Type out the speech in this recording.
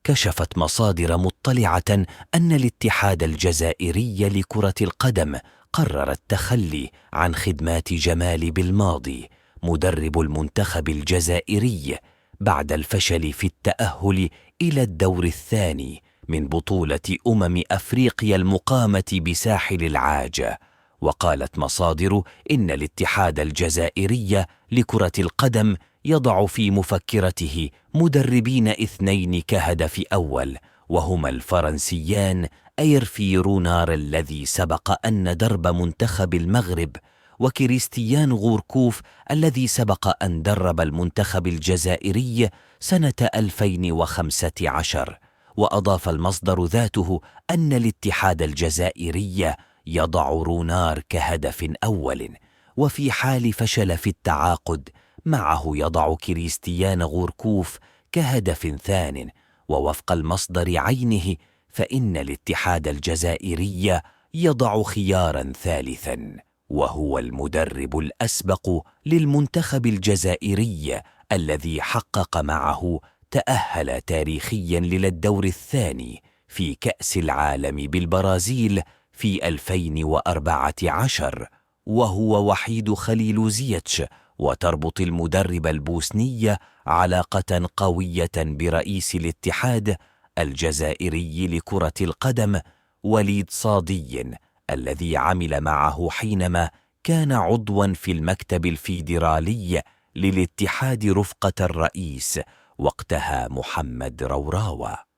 كشفت مصادر مطلعة أن الاتحاد الجزائري لكرة القدم قرر التخلي عن خدمات جمال بالماضي مدرب المنتخب الجزائري بعد الفشل في التأهل إلى الدور الثاني من بطولة أفريقيا المقامة بساحل العاج. وقالت مصادر إن الاتحاد الجزائري لكرة القدم يضع في مفكرته مدربين اثنين كهدف أول، وهما الفرنسيان أيرفي رونار الذي سبق أن درب منتخب المغرب، وكريستيان غوركوف الذي سبق أن درب المنتخب الجزائري سنة 2015. وأضاف المصدر ذاته أن الاتحاد الجزائري يضع رونار كهدف أول، وفي حال فشل في التعاقد معه يضع كريستيان غوركوف كهدف ثان. ووفق المصدر عينه فإن الاتحاد الجزائري يضع خيارا ثالثا، وهو المدرب الأسبق للمنتخب الجزائري الذي حقق معه تأهل تاريخيا للدور الثاني في كأس العالم بالبرازيل في 2014، وهو وحيد خليل زيتش. وتربط المدرب البوسني علاقة قوية برئيس الاتحاد الجزائري لكرة القدم وليد صادي، الذي عمل معه حينما كان عضوا في المكتب الفيدرالي للاتحاد رفقة الرئيس وقتها محمد روراوة.